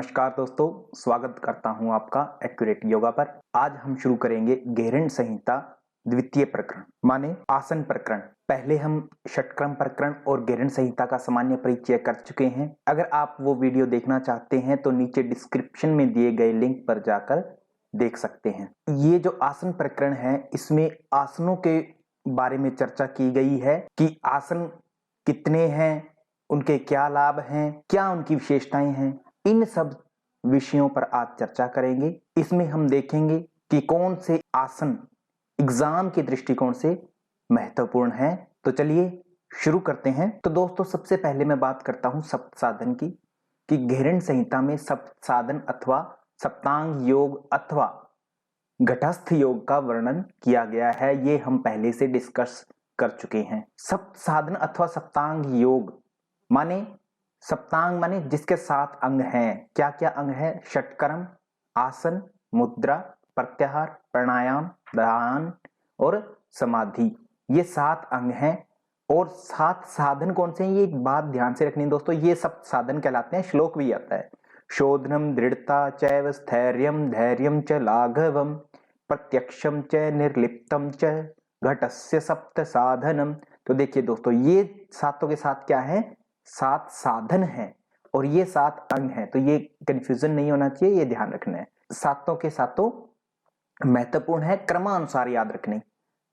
नमस्कार दोस्तों, स्वागत करता हूं आपका एक्यूरेट योगा पर। आज हम शुरू करेंगे घेरन संहिता द्वितीय प्रकरण माने आसन प्रकरण। पहले हम षटक्रम प्रकरण और घेरन संहिता का सामान्य परिचय कर चुके हैं। अगर आप वो वीडियो देखना चाहते हैं तो नीचे डिस्क्रिप्शन में दिए गए लिंक पर जाकर देख सकते हैं। ये जो आसन प्रकरण है इसमें आसनों के बारे में चर्चा की गई है कि आसन कितने हैं, उनके क्या लाभ हैं, क्या उनकी विशेषताएं हैं। इन सब विषयों पर आज चर्चा करेंगे। इसमें हम देखेंगे कि कौन से आसन एग्जाम के दृष्टिकोण से महत्वपूर्ण है। तो चलिए शुरू करते हैं। तो दोस्तों, सबसे पहले मैं बात करता हूं सप्त साधन की, कि घेरन संहिता में सप्त साधन अथवा सप्तांग योग अथवा घटस्थ योग का वर्णन किया गया है। ये हम पहले से डिस्कस कर चुके हैं। सप्त साधन अथवा सप्तांग योग माने सप्तांग माने जिसके 7 अंग हैं। क्या क्या अंग हैं? षटक्रम, आसन, मुद्रा, प्रत्याहार, प्राणायाम, ध्यान और समाधि। ये 7 अंग हैं। और 7 साधन कौन से हैं, ये एक बात ध्यान से रखनी है दोस्तों। ये सब साधन कहलाते हैं। श्लोक भी आता है, शोधनम दृढ़ता चैव स्थैर्यम धैर्यम च लाघवम प्रत्यक्षम च निर्लिप्तम च घटस्य सप्त साधनम। तो देखिए दोस्तों, ये सातों के साथ क्या है? 7 साधन हैं और ये 7 अंग हैं। तो ये कंफ्यूजन नहीं होना चाहिए, ये ध्यान रखना है। सातों के सातों महत्वपूर्ण है, क्रमानुसार याद रखने।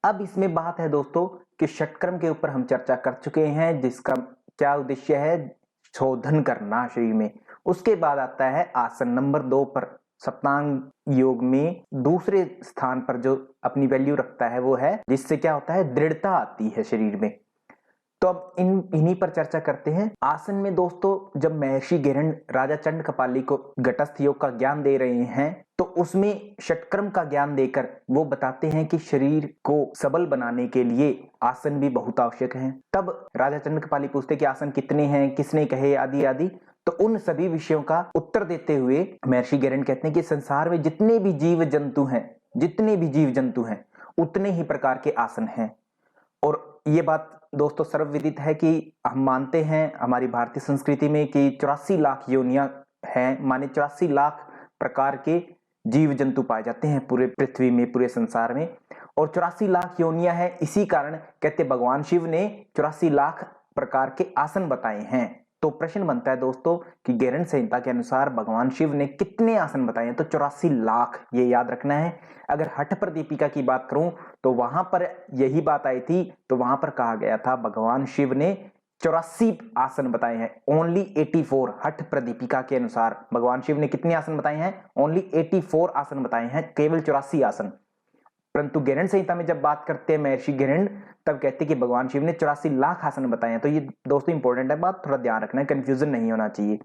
अब इसमें बात है दोस्तों कि षटक्रम के ऊपर हम चर्चा कर चुके हैं, जिसका क्या उद्देश्य है? शोधन करना शरीर में। उसके बाद आता है आसन नंबर 2 पर। सप्तांग योग में दूसरे स्थान पर जो अपनी वैल्यू रखता है वो है जिससे क्या होता है? दृढ़ता आती है शरीर में। तो अब इन्हीं पर चर्चा करते हैं। आसन में दोस्तों, जब महर्षि घेरन राजा चंड कपाली को घटस्थ योग का ज्ञान दे रहे हैं तो उसमें षटक्रम का ज्ञान देकर वो बताते हैं कि शरीर को सबल बनाने के लिए आसन भी बहुत आवश्यक हैं। तब राजा चंड कपाली पूछते कि आसन कितने हैं, किसने कहे, आदि आदि। तो उन सभी विषयों का उत्तर देते हुए महर्षि घेरन कहते हैं कि संसार में जितने भी जीव जंतु हैं उतने ही प्रकार के आसन हैं। और ये बात दोस्तों सर्वविदित है कि हम मानते हैं हमारी भारतीय संस्कृति में कि 84 लाख योनियां हैं, माने 84 लाख प्रकार के जीव जंतु पाए जाते हैं पूरे पृथ्वी में, पूरे संसार में। और 84 लाख योनियां हैं, इसी कारण कहते भगवान शिव ने 84 लाख प्रकार के आसन बताए हैं। तो प्रश्न बनता है दोस्तों कि घेरन संहिता के अनुसार भगवान शिव ने कितने आसन बताए हैं? तो 84 लाख, ये याद रखना है। अगर हठ पर दीपिका की बात करूं तो वहां पर यही बात आई थी। तो वहां पर कहा गया था भगवान शिव ने 84 आसन बताए हैं, ओनली 84। हठ प्रदीपिका के अनुसार भगवान शिव ने कितने आसन बताए हैं? ओनली 84 आसन बताए हैं, केवल 84 आसन। परंतु घेरन संहिता में जब बात करते हैं महर्षि घेरन, तब कहते हैं कि भगवान शिव ने 84 लाख आसन बताए हैं। तो ये दोस्तों इंपॉर्टेंट है बात, थोड़ा ध्यान रखना है, कंफ्यूजन नहीं होना चाहिए।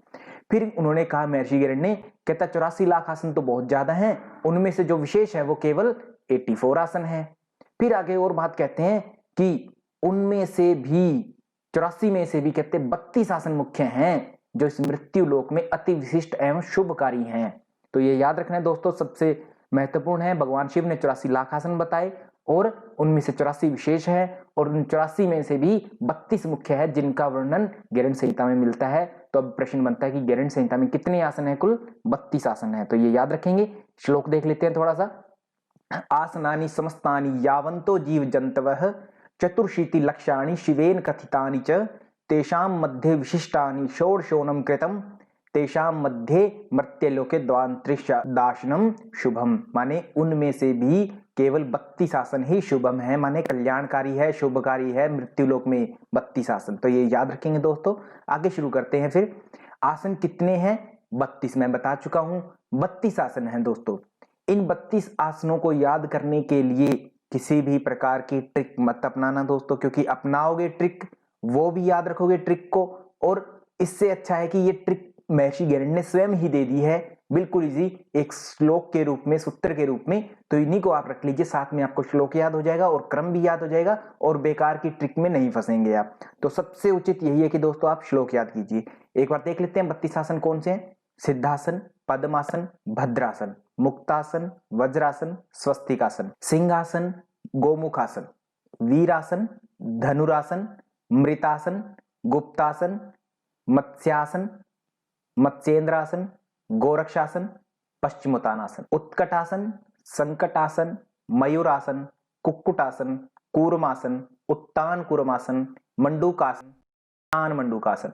फिर उन्होंने कहा, महर्षि घेरन ने कहता 84 लाख आसन तो बहुत ज्यादा हैं, उनमें से जो विशेष है वो केवल 84 आसन है। फिर आगे और बात कहते हैं कि उनमें से भी 84 में से भी कहते 32 आसन मुख्य हैं जो इस मृत्यु लोक में अति विशिष्ट एवं शुभकारी हैं। तो ये याद रखना है दोस्तों, सबसे महत्वपूर्ण है। भगवान शिव ने 84 लाख आसन बताए और उनमें से 84 विशेष है और उन 84 में से भी 32 मुख्य है जिनका वर्णन घेरन संहिता में मिलता है। तो अब प्रश्न बनता है कि घेरन संहिता में कितने आसन है? कुल 32 आसन है। तो ये याद रखेंगे। श्लोक देख लेते हैं थोड़ा सा। आसनानि समस्तानि यावन्तो जीव जंतवः चतुर्शीति लक्षाणि शिवेन कथितानि च तेषां मध्ये विशिष्टानि षोडशोऽनं कृतं तेषां मध्ये मर्त्यलोके द्वांत्रिशदासनम शुभम। माने उनमें से भी केवल 32 आसन ही शुभम है, माने कल्याणकारी है, शुभकारी है मृत्युलोक में 32 आसन। तो ये याद रखेंगे दोस्तों। आगे शुरू करते हैं। फिर आसन कितने हैं? 32 मैं बता चुका हूं, 32 आसन हैं दोस्तों। इन 32 आसनों को याद करने के लिए किसी भी प्रकार की ट्रिक मत अपनाना दोस्तों, क्योंकि अपनाओगे ट्रिक वो भी याद रखोगे ट्रिक को। और इससे अच्छा है कि ये ट्रिक महर्षि घेरन ने स्वयं ही दे दी है, बिल्कुल इजी, एक श्लोक के रूप में, सूत्र के रूप में। तो इन्हीं को आप रख लीजिए, साथ में आपको श्लोक याद हो जाएगा और क्रम भी याद हो जाएगा और बेकार की ट्रिक में नहीं फंसेंगे आप। तो सबसे उचित यही है कि दोस्तों आप श्लोक याद कीजिए। एक बार देख लेते हैं 32 आसन कौन से हैं। सिद्धासन, पद्मासन, भद्रासन, मुक्तासन, वज्रासन, स्वस्तिकासन, सिंहासन, गोमुखासन, वीरासन, धनुरासन, मृतासन, गुप्तासन, मत्स्यासन, मत्स्येंद्रासन, गोरक्षासन, पश्चिमोत्तानासन, उत्कटासन, संकटासन, मयूरासन, कुक्कुटासन, कूर्मासन, उत्तान कूर्मासन, मंडूकासन, तान मंडूकासन,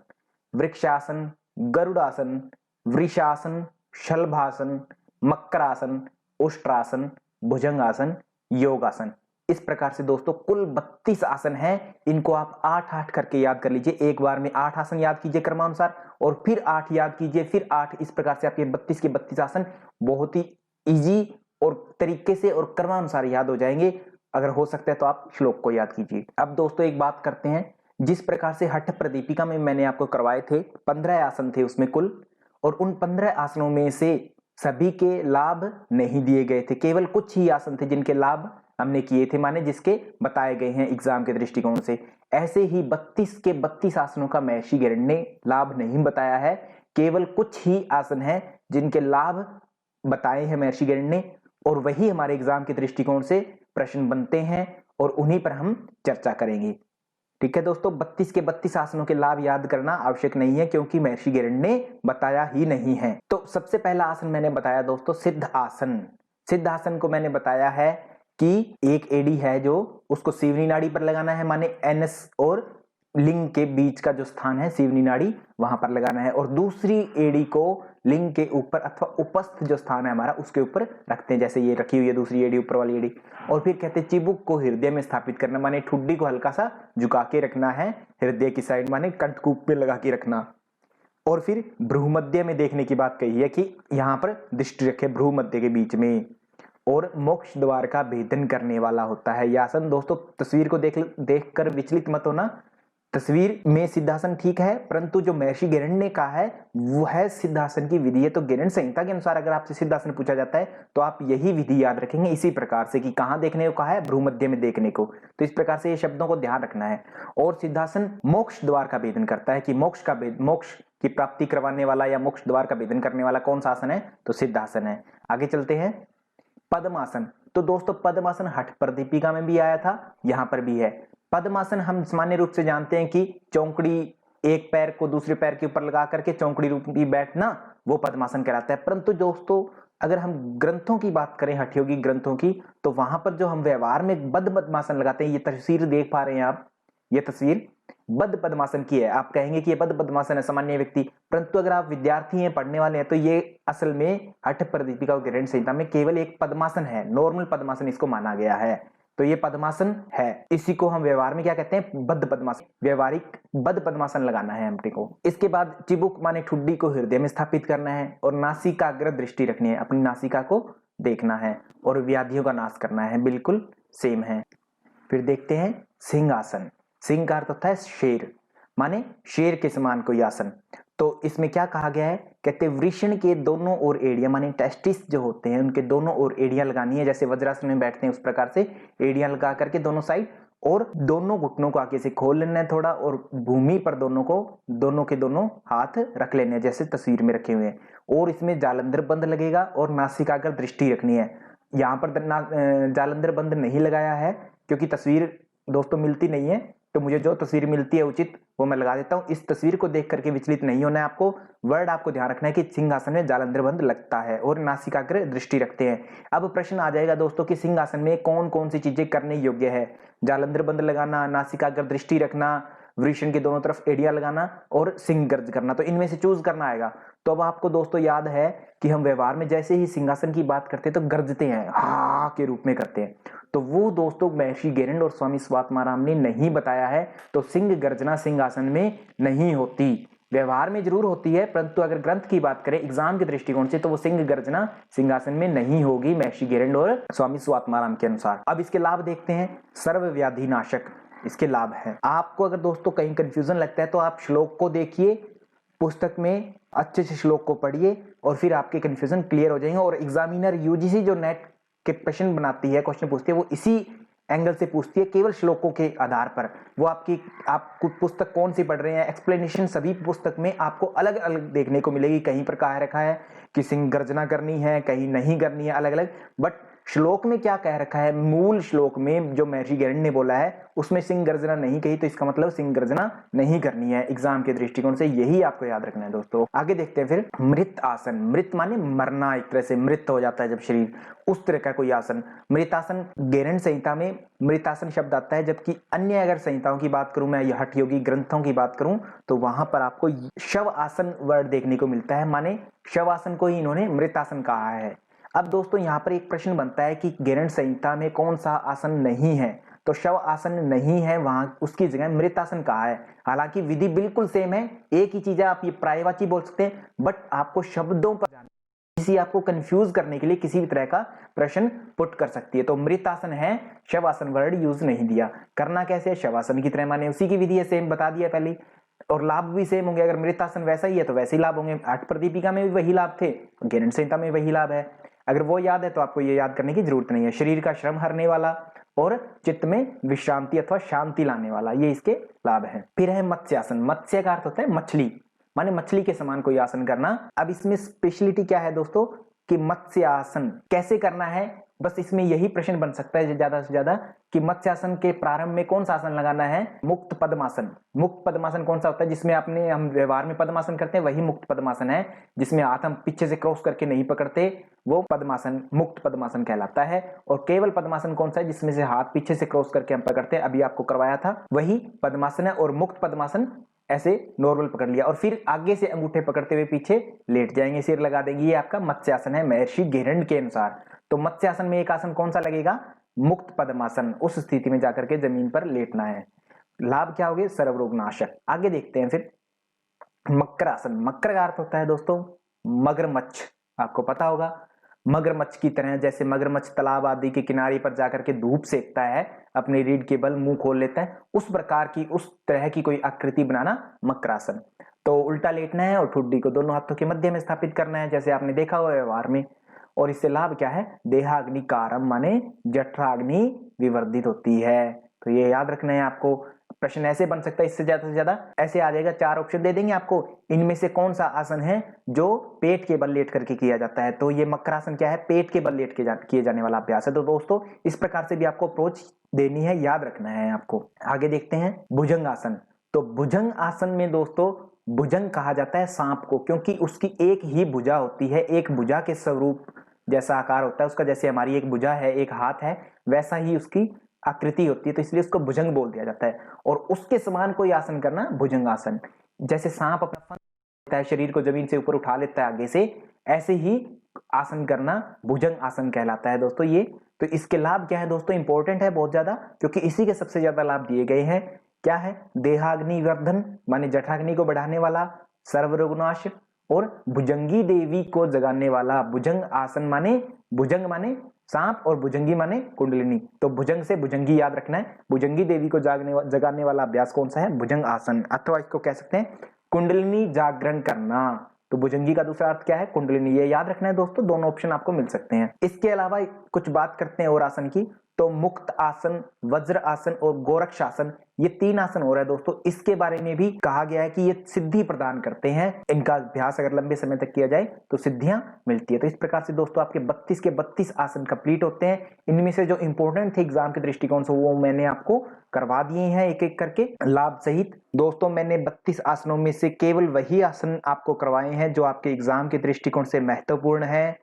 वृक्षासन, गरुड़ासन, वृषासन, शलभासन, मकरासन, उष्ट्रासन, भुजंगासन, योगासन। इस प्रकार से दोस्तों कुल 32 आसन हैं। इनको आप 8-8 करके याद कर लीजिए। एक बार में 8 आसन याद कीजिए क्रमानुसार और फिर 8 याद कीजिए, फिर 8। इस प्रकार से आपके 32 के 32 आसन बहुत ही इजी और तरीके से और क्रमानुसार याद हो जाएंगे। अगर हो सकता है तो आप श्लोक को याद कीजिए। अब दोस्तों एक बात करते हैं, जिस प्रकार से हठ प्रदीपिका में मैंने आपको करवाए थे 15 आसन थे उसमें कुल, और उन 15 आसनों में से सभी के लाभ नहीं दिए गए थे। केवल कुछ ही आसन थे जिनके लाभ हमने किए थे, माने जिसके बताए गए हैं एग्जाम के दृष्टिकोण से। ऐसे ही 32 के 32 आसनों का महर्षि गैरंड ने लाभ नहीं बताया है। केवल कुछ ही आसन हैं जिनके लाभ बताए हैं महर्षि गैरंड ने, और वही हमारे एग्जाम के दृष्टिकोण से प्रश्न बनते हैं और उन्हीं पर हम चर्चा करेंगे। ठीक है दोस्तों, 32 के 32 आसनों के लाभ याद करना आवश्यक नहीं है क्योंकि महर्षि गैरंड ने बताया ही नहीं है। तो सबसे पहला आसन मैंने बताया दोस्तों सिद्ध आसन। सिद्ध आसन को मैंने बताया है कि एक एड़ी है जो उसको सीवनी नाड़ी पर लगाना है, माने एनएस और लिंग के बीच का जो स्थान है सीवनी नाड़ी वहां पर लगाना है, और दूसरी एड़ी को लिंग के ऊपर अथवा उपस्थ जो स्थान है हमारा उसके ऊपर रखते हैं, जैसे ये रखी हुई है दूसरी एड़ी, ऊपर वाली एड़ी। और फिर कहते हैं चिबुक को हृदय में स्थापित करना, माने ठुड्डी को हल्का सा झुका के रखना है हृदय की साइड, माने कंठकूप पे लगा के रखना। और फिर भ्रूमध्य में देखने की बात कही है कि यहाँ पर दृष्टि रखे भ्रूमध्य के बीच में, और मोक्ष द्वार का भेदन करने वाला होता है यह आसन। दोस्तों तस्वीर को देखकर विचलित मत होना, तस्वीर में सिद्धासन ठीक है, परंतु जो महर्षि गैरंड ने कहा है वो है सिद्धासन की विधि है। तो गैरंड संहिता के अनुसार अगर आपसे सिद्धासन पूछा जाता है तो आप यही विधि याद रखेंगे इसी प्रकार से कि कहां देखने को कहा है, भ्रूमध्य में देखने को। तो इस प्रकार से ये शब्दों को ध्यान रखना है। और सिद्धासन मोक्ष द्वार का भेदन करता है कि मोक्ष की प्राप्ति करवाने वाला या मोक्ष द्वार का भेदन करने वाला कौन सा आसन है, तो सिद्धासन है। आगे चलते हैं पद्मासन। तो दोस्तों पद्मासन हठ प्रदीपिका में भी आया था, यहां पर भी है। पद्मासन हम सामान्य रूप से जानते हैं कि चौकड़ी एक पैर को दूसरे पैर के ऊपर लगा करके चौकड़ी रूप में बैठना, वो पद्मासन कहलाता है। परंतु दोस्तों अगर हम ग्रंथों की बात करें, हठयोगी ग्रंथों की, तो वहां पर जो हम व्यवहार में बद्ध पद्मासन लगाते हैं, ये तस्वीर देख पा रहे हैं आप, ये तस्वीर बद्ध पद्मासन की है। आप कहेंगे कि ये बद्ध पद्मासन है सामान्य व्यक्ति, परंतु अगर आप विद्यार्थी हैं, पढ़ने वाले हैं, तो ये असल में हठ प्रदीपिका और गैरंड संहिता में केवल एक पद्मासन है, नॉर्मल पद्मासन इसको माना गया है। तो ये पद्मासन है, इसी को हम व्यवहार में क्या कहते हैं, बद्ध पद्मासन। व्यवहारिक बद्ध पद्मासन लगाना है हमको को। इसके बाद चिबुक माने ठुड्डी को हृदय में स्थापित करना है, और नासिकाग्र दृष्टि रखनी है, अपनी नासिका को देखना है, और व्याधियों का नाश करना है, बिल्कुल सेम है। फिर देखते हैं सिंहासन। सिंह का अर्थ होता है शेर, माने शेर के समान कोई आसन। तो इसमें क्या कहा गया है, कहते वृषण के दोनों ओर एड़ियां, माने टेस्टिस जो होते हैं उनके दोनों ओर एड़ियां लगानी है, जैसे वज्रासन में बैठते हैं उस प्रकार से एड़ियां लगा करके दोनों साइड, और दोनों घुटनों को आगे से खोल लेना है थोड़ा, और भूमि पर दोनों के दोनों हाथ रख लेने हैं जैसे तस्वीर में रखे हुए हैं। और इसमें जालंधर बंद लगेगा और नासिकाग्र दृष्टि रखनी है। यहाँ पर जालंधर बंद नहीं लगाया है क्योंकि तस्वीर दोस्तों मिलती नहीं है, तो मुझे जो तस्वीर मिलती है उचित वो मैं लगा देता हूं। इस तस्वीर को देख करके विचलित नहीं होना है आपको। वर्ड आपको ध्यान रखना है कि सिंहासन में जालंधर बंद लगता है और नासिकाग्र दृष्टि रखते हैं। अब प्रश्न आ जाएगा दोस्तों कि सिंहासन में कौन कौन सी चीजें करने योग्य है, जालंधर बंद लगाना, नासिकाग्र दृष्टि रखना, वृषण के दोनों तरफ एड़ियां लगाना और सिंह गर्ज करना, तो इनमें से चूज करना आएगा। तो अब आपको दोस्तों याद है कि हम व्यवहार में जैसे ही सिंहासन की बात करते हैं तो गर्जते हैं, हा के रूप में करते हैं, तो वो दोस्तों महर्षि गैरंड और स्वामी स्वात्माराम ने नहीं बताया है। तो सिंह गर्जना सिंहासन में नहीं होती, व्यवहार में जरूर होती है, परंतु अगर ग्रंथ की बात करें एग्जाम के दृष्टिकोण से तो वो सिंह गर्जना सिंहासन में नहीं होगी महर्षि गैरंड और स्वामी स्वात्माराम के अनुसार। अब इसके लाभ देखते हैं। सर्व व्याधि नाशक इसके लाभ है। आपको अगर दोस्तों कहीं कंफ्यूजन लगता है तो आप श्लोक को देखिए, पुस्तक में अच्छे से श्लोक को पढ़िए और फिर आपके कंफ्यूजन क्लियर हो जाएंगे। और एग्जामिनर यूजीसी जो नेट के प्रश्न बनाती है, क्वेश्चन पूछती है, वो इसी एंगल से पूछती है, केवल श्लोकों के आधार पर। वो आपको पुस्तक कौन सी पढ़ रहे हैं, एक्सप्लेनेशन सभी पुस्तक में आपको अलग अलग देखने को मिलेगी। कहीं पर कहा रखा है कि सिंह गर्जना करनी है, कहीं नहीं करनी है, अलग अलग, बट श्लोक में क्या कह रखा है, मूल श्लोक में जो महर्षि गैरंड ने बोला है उसमें सिंह गर्जना नहीं कही, तो इसका मतलब सिंह गर्जना नहीं करनी है एग्जाम के दृष्टिकोण से, यही आपको याद रखना है दोस्तों। आगे देखते हैं फिर मृत आसन। मृत माने मरना, एक तरह से मृत हो जाता है जब शरीर, उस तरह का कोई आसन। मृतासन गैरंड संहिता में मृतासन शब्द आता है, जबकि अन्य अगर संहिताओं की बात करूं मैं, हठ योगी ग्रंथों की बात करूं, तो वहां पर आपको शव आसन वर्ड देखने को मिलता है, माने शव आसन को ही इन्होंने मृतासन कहा है। अब दोस्तों यहाँ पर एक प्रश्न बनता है कि गैरंड संहिता में कौन सा आसन नहीं है, तो शव आसन नहीं है, वहां उसकी जगह मृतासन कहा है। हालांकि विधि बिल्कुल सेम है, एक ही चीज है, आप ये पर्यायवाची बोल सकते हैं, बट आपको शब्दों पर किसी आपको कंफ्यूज करने के लिए किसी भी तरह का प्रश्न पुट कर सकती है। तो मृतासन है, शवासन वर्ड यूज नहीं दिया। करना कैसे है, शवासन की तरह माने उसी की विधि है, सेम बता दिया पहले, और लाभ भी सेम होंगे। अगर मृतासन वैसा ही है तो वैसे ही लाभ होंगे। आठ प्रदीपिका में भी वही लाभ थे, गैरंड संहिता में वही लाभ है। अगर वो याद है तो आपको ये याद करने की जरूरत नहीं है। शरीर का श्रम हरने वाला और चित्त में विश्रांति अथवा शांति लाने वाला, ये इसके लाभ है। फिर है मत्स्यासन। मत्स्य का अर्थ होता है मछली, माने मछली के समान कोई आसन करना। अब इसमें स्पेशलिटी क्या है दोस्तों कि मत्स्यासन कैसे करना है, बस इसमें यही प्रश्न बन सकता है ज्यादा से ज्यादा कि मत्स्यासन के प्रारंभ में कौन सा आसन लगाना है, मुक्त पद्मासन। मुक्त पद्मासन कौन सा होता है, जिसमें हम व्यवहार में पद्मासन करते हैं, वही मुक्त पद्मासन है। जिसमें हाथ हम पीछे से क्रॉस करके नहीं पकड़ते, वो पद्मासन मुक्त पद्मासन कहलाता है। और केवल पद्मासन कौन सा है, जिसमें से हाथ पीछे से क्रॉस करके हम पकड़ते हैं, अभी आपको करवाया था, वही पद्मासन है। और मुक्त पद्मासन ऐसे नॉर्मल पकड़ लिया और फिर आगे से अंगूठे पकड़ते हुए पीछे लेट जाएंगे, सिर लगा देंगे, ये आपका मत्स्यासन है महर्षि गैरंड के अनुसार। तो मत्स्यासन में एक आसन कौन सा लगेगा, मुक्त पद्मासन, उस स्थिति में जाकर के जमीन पर लेटना है। लाभ क्या होगे, सर्वरोग नाशक। आगे देखते हैं फिर मकरासन। मकर का अर्थ होता है दोस्तों मगरमच्छ, आपको पता होगा मगरमच्छ की तरह, जैसे मगरमच्छ तालाब आदि के किनारे पर जाकर के धूप सेकता है, अपनी रीढ़ के बल मुंह खोल लेता है, उस प्रकार की उस तरह की कोई आकृति बनाना मकरासन। तो उल्टा लेटना है और ठुड्डी को दोनों हाथों के मध्य में स्थापित करना है, जैसे आपने देखा हुआ व्यवहार में। और इससे लाभ क्या है, देहाग्नि कारम माने जठराग्नि विवर्धित होती है। तो ये याद रखना है आपको। प्रश्न ऐसे बन सकता है, इससे ज्यादा से ज्यादा ऐसे आ जाएगा, चार ऑप्शन दे देंगे आपको, इनमें से कौन सा आसन है जो पेट के बल लेट करके किया जाता है। तो ये मकरासन क्या है, पेट के बल लेट के किए जाने वाला अभ्यास है। तो दोस्तों इस प्रकार से भी आपको अप्रोच देनी है, याद रखना है आपको। आगे देखते हैं भुजंग आसन। तो भुजंग आसन में दोस्तों भुजंग कहा जाता है सांप को, क्योंकि उसकी एक ही भुजा होती है, एक भुजा के स्वरूप जैसा आकार होता है उसका, जैसे हमारी एक भुजा है, एक हाथ है, वैसा ही उसकी आकृति होती है, तो इसलिए उसको भुजंग बोल दिया जाता है। और उसके समान कोई आसन करना भुजंग आसन। जैसे सांप अपना फन लेता है, शरीर को जमीन से ऊपर उठा लेता है आगे से, ऐसे ही आसन करना भुजंग आसन कहलाता है दोस्तों ये। तो इसके लाभ क्या है दोस्तों, इंपॉर्टेंट है बहुत ज्यादा, क्योंकि इसी के सबसे ज्यादा लाभ दिए गए हैं। क्या है, देहाग्नि वर्धन माने जठराग्नि को बढ़ाने वाला, सर्वरोगनाश, और भुजंगी देवी को जगाने वाला। भुजंग आसन माने, भुजंग माने सांप और भुजंगी माने कुंडलिनी, तो भुजंग से भुजंगी याद रखना है। भुजंगी देवी को जगाने वाला अभ्यास कौन सा है, भुजंग आसन, अथवा इसको कह सकते हैं कुंडलिनी जागरण करना। तो भुजंगी का दूसरा अर्थ क्या है, कुंडलिनी, ये याद रखना है दोस्तों, दोनों ऑप्शन आपको मिल सकते हैं। इसके अलावा कुछ बात करते हैं और आसन की, तो मुक्त आसन, वज्र आसन और गोरक्ष आसन, ये तीन आसन हो रहा है दोस्तों। इसके बारे में भी कहा गया है कि ये सिद्धि प्रदान करते हैं, इनका अभ्यास अगर लंबे समय तक किया जाए तो सिद्धियां मिलती है। तो इस प्रकार से दोस्तों आपके 32 के 32 आसन कंप्लीट होते हैं। इनमें से जो इंपॉर्टेंट थे एग्जाम के दृष्टिकोण से वो मैंने आपको करवा दिए हैं एक एक करके लाभ सहित। दोस्तों मैंने 32 आसनों में से केवल वही आसन आपको करवाए हैं जो आपके एग्जाम के दृष्टिकोण से महत्वपूर्ण है,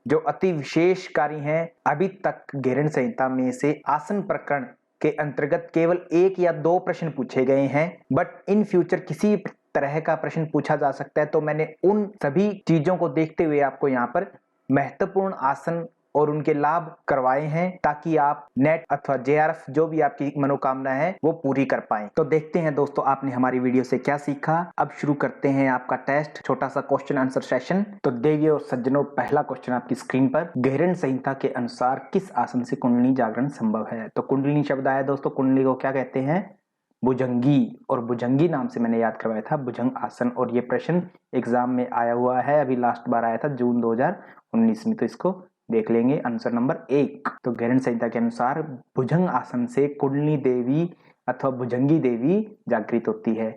जो अति विशेषकारी हैं। अभी तक गैरंड संहिता में से आसन प्रकरण के अंतर्गत केवल 1 या 2 प्रश्न पूछे गए हैं, बट इन फ्यूचर किसी तरह का प्रश्न पूछा जा सकता है। तो मैंने उन सभी चीजों को देखते हुए आपको यहाँ पर महत्वपूर्ण आसन और उनके लाभ करवाए हैं, ताकि आप नेट अथवा जेआरएफ जो भी आपकी मनोकामना है वो पूरी कर पाएं। तो देखते हैं दोस्तों आपने हमारी वीडियो से क्या सीखा। अब शुरू करते हैं आपका टेस्ट, छोटा सा क्वेश्चन आंसर सेशन। तो देवियों और सज्जनों, पहला क्वेश्चन आपकी स्क्रीन पर, गैरंड संहिता के अनुसार किस आसन से कुंडलिनी जागरण संभव है। तो कुंडलिनी शब्द आया दोस्तों, कुंडली को क्या कहते हैं, भुजंगी, और भुजंगी नाम से मैंने याद करवाया था भुजंग आसन। और ये प्रश्न एग्जाम में आया हुआ है, अभी लास्ट बार आया था जून 2019 में, तो इसको देख लेंगे। आंसर नंबर 1, तो गैरंड संहिता के अनुसार भुजंग आसन से कुंडलिनी देवी अथवा भुजंगी देवी जागृत होती है।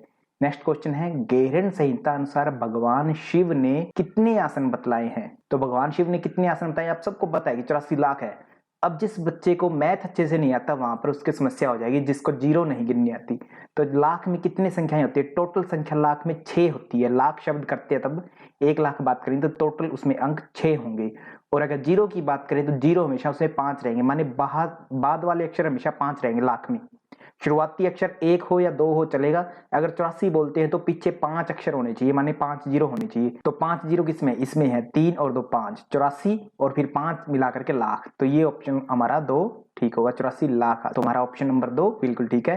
नेक्स्ट क्वेश्चन है, गैरंड संहिता अनुसार भगवान शिव ने कितने आसन बतलाए हैं। तो भगवान शिव ने कितने आसन बताए, आप सबको पता है कि 84 लाख है, अब जिस बच्चे को मैथ अच्छे से नहीं आता वहां पर उसकी समस्या हो जाएगी, जिसको जीरो नहीं गिननी आती। तो लाख में कितनी संख्याएं होती है? टोटल संख्या लाख में 6 होती है। लाख शब्द करते हैं तब 1 लाख बात करें तो टोटल उसमें अंक 6 होंगे। और अगर जीरो की बात करें तो जीरो हमेशा उसमें 5 रहेंगे, माने बाद वाले अक्षर हमेशा 5 रहेंगे लाख में। शुरुआती अक्षर 1 हो या 2 हो चलेगा। अगर 84 बोलते हैं तो पीछे 5 अक्षर होने चाहिए, माने 5 जीरो होने चाहिए। तो 5 जीरो किसमें? इसमें है 3 और 2 5, 84 और फिर 5 मिलाकर के लाख। तो ये ऑप्शन हमारा 2 ठीक होगा, 84 लाख। तो हमारा ऑप्शन नंबर 2 बिल्कुल ठीक है।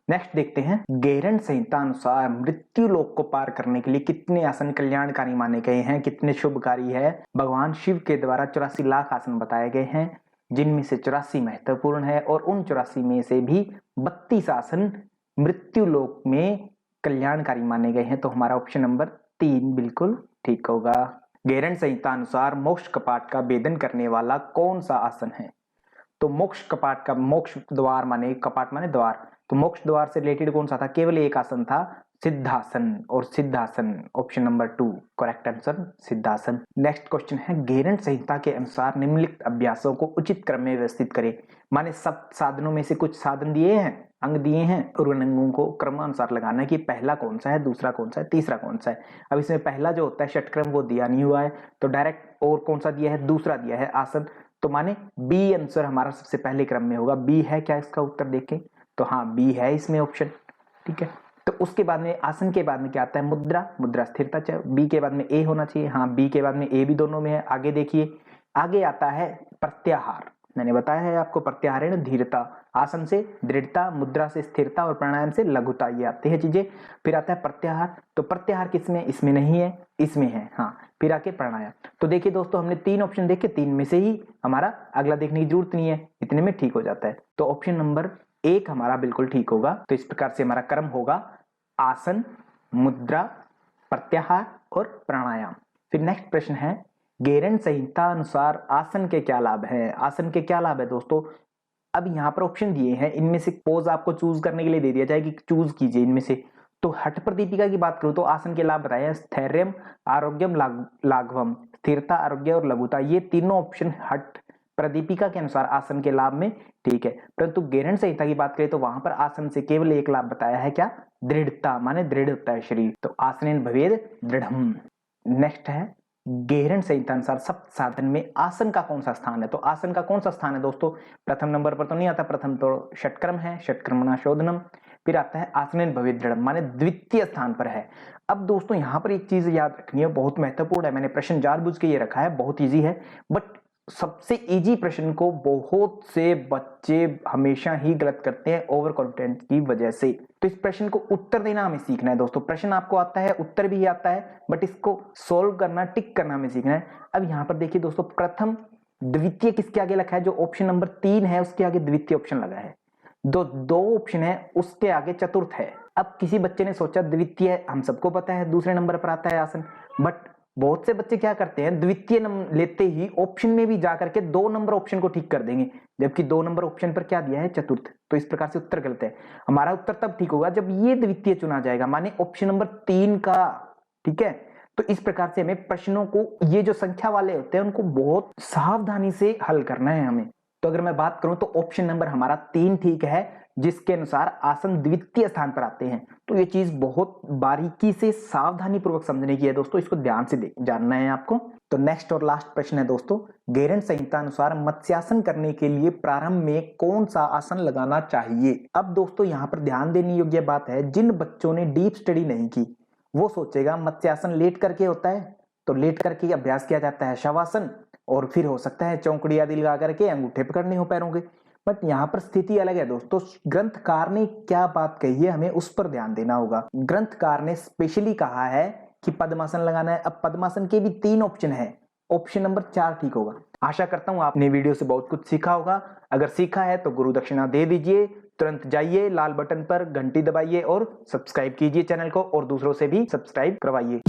नेक्स्ट देखते हैं, गैरन संहिता अनुसार मृत्यु लोक को पार करने के लिए कितने आसन कल्याणकारी माने गए हैं, कितने शुभकारी है? भगवान शिव के द्वारा 84 लाख आसन बताए गए हैं, जिनमें से 84 महत्वपूर्ण है और उन 84 में से भी 32 आसन मृत्यु लोक में कल्याणकारी माने गए हैं। तो हमारा ऑप्शन नंबर 3 बिल्कुल ठीक होगा। गैरन संहिता अनुसार मोक्ष कपाट का भेदन करने वाला कौन सा आसन है? तो मोक्ष कपाट का, मोक्ष द्वार माने कपाट माने द्वार, तो मोक्ष द्वार से रिलेटेड कौन सा था? केवल एक आसन था, सिद्धासन। और siddhasana option number 2 correct answer, siddhasana. Next question है, गैरन संहिता के अनुसार निम्नलिखित अभ्यासों को उचित क्रम में व्यवस्थित करें। माने सब साधनों में से कुछ साधन दिए हैं, अंग दिए हैं, और उन अंगों को क्रमानुसार लगाना है कि पहला कौन सा है, दूसरा कौन सा है, तीसरा कौन सा है। अब इसमें पहला जो होता है षटक्रम वो दिया नहीं हुआ है, तो डायरेक्ट और कौन सा दिया है? दूसरा दिया है आसन। तो माने बी आंसर हमारा सबसे पहले क्रम में होगा। बी है क्या इसका उत्तर? देखें तो हाँ बी है इसमें ऑप्शन, ठीक है। तो उसके बाद में आसन के बाद में क्या आता है? मुद्रा, मुद्रा स्थिरता चाहिए। बी के बाद में ए होना चाहिए, हाँ बी के बाद में ए भी दोनों में है। आगे देखिए, आगे आता है प्रत्याहार। मैंने बताया है आपको, प्रत्याहार है ना धीरता, आसन से दृढ़ता, मुद्रा से स्थिरता और प्राणायाम से लघुता, ये आती है चीजें। फिर आता है प्रत्याहार, तो प्रत्याहार किसमें? इसमें नहीं है, इसमें है, हाँ। फिर आके प्राणायाम। तो देखिए दोस्तों, हमने 3 ऑप्शन देखे, 3 में से ही हमारा अगला देखने की जरूरत नहीं है, इतने में ठीक हो जाता है। तो ऑप्शन नंबर 1 हमारा बिल्कुल ठीक होगा। तो इस प्रकार से हमारा क्रम होगा आसन, मुद्रा, प्रत्याहार और प्राणायाम। फिर नेक्स्ट प्रश्न है, गैरन संहिता अनुसार आसन के क्या लाभ है? आसन के क्या लाभ है दोस्तों? अब यहाँ पर ऑप्शन दिए हैं, इनमें से पोज आपको चूज करने के लिए दे दिया जाए कि चूज कीजिए इनमें से। तो हठ प्रदीपिका की बात करूं तो आसन के लाभ बताया, स्थैर्यम, आरोग्यम, लाघवम, स्थिरता, आरोग्य और लघुता, ये तीनों ऑप्शन हठ प्रदीपिका के अनुसार आसन के लाभ में ठीक है। परंतु गैरन संहिता की बात करें तो वहां पर आसन से केवल एक लाभ बताया है, क्या? दृढ़ता, माने दृढ़ होता है शरीर। तो आसनेन भवेद दृढ़म। नेक्स्ट है, गैरन संहिता अनुसार सप्त साधन में आसन का कौन सा स्थान है? तो आसन का कौन सा स्थान है दोस्तों? प्रथम नंबर पर तो नहीं आता, प्रथम तो षटक्रम है, षटक्रमणा शोधनम। फिर आता है आसनेन भवेद दृढ़म, माने द्वितीय स्थान पर है। अब दोस्तों यहाँ पर एक चीज याद रखनी है, बहुत महत्वपूर्ण है, मैंने प्रश्न जानबूझ के ये रखा है, बहुत ईजी है, बट सबसे इजी प्रश्न को बहुत से बच्चे हमेशा ही गलत करते हैं ओवर कॉन्फिडेंस की वजह से। तो इस प्रश्न को उत्तर देना हमें सीखना है दोस्तों। प्रश्न आपको आता है, उत्तर भी आता है, बट इसको सोल्व करना, टिक करना हमें सीखना है। अब यहाँ पर देखिए दोस्तों, प्रथम द्वितीय किसके आगे लिखा है? जो ऑप्शन नंबर 3 है उसके आगे द्वितीय ऑप्शन लगा है। दो ऑप्शन है उसके आगे चतुर्थ है। अब किसी बच्चे ने सोचा द्वितीय, हम सबको पता है दूसरे नंबर पर आता है आसन, बट बहुत से बच्चे क्या करते हैं, द्वितीय लेते ही ऑप्शन में भी जाकर के 2 नंबर ऑप्शन को ठीक कर देंगे, जबकि 2 नंबर ऑप्शन पर क्या दिया है? चतुर्थ। तो इस प्रकार से उत्तर गलत है। हमारा उत्तर तब ठीक होगा जब ये द्वितीय चुना जाएगा, माने ऑप्शन नंबर 3 का, ठीक है। तो इस प्रकार से हमें प्रश्नों को, ये जो संख्या वाले होते हैं उनको बहुत सावधानी से हल करना है हमें। तो अगर मैं बात करूं तो ऑप्शन नंबर हमारा 3 ठीक है, जिसके अनुसार आसन द्वितीय स्थान पर आते हैं। तो ये चीज बहुत बारीकी से सावधानी पूर्वक समझने की है दोस्तों, इसको ध्यान से जानना है आपको। तो नेक्स्ट और लास्ट प्रश्न है दोस्तों, गैरन संहिता अनुसार मत्स्यासन करने के लिए प्रारंभ में कौन सा आसन लगाना चाहिए? अब दोस्तों यहाँ पर ध्यान देने योग्य बात है, जिन बच्चों ने डीप स्टडी नहीं की वो सोचेगा मत्स्यासन लेट करके होता है, तो लेट करके अभ्यास किया जाता है शवासन, और फिर हो सकता है चौकड़ी आदि लगा करके अंगूठे पकड़ने हो पैरों के। बट यहाँ पर स्थिति अलग है दोस्तों, ग्रंथकार ने क्या बात कही है हमें उस पर ध्यान देना होगा। ग्रंथकार ने स्पेशली कहा है कि पद्मासन लगाना है। अब पद्मासन के भी 3 ऑप्शन है, ऑप्शन नंबर 4 ठीक होगा। आशा करता हूं आपने वीडियो से बहुत कुछ सीखा होगा। अगर सीखा है तो गुरु दक्षिणा दे दीजिए, तुरंत जाइए लाल बटन पर घंटी दबाइए और सब्सक्राइब कीजिए चैनल को, और दूसरों से भी सब्सक्राइब करवाइए।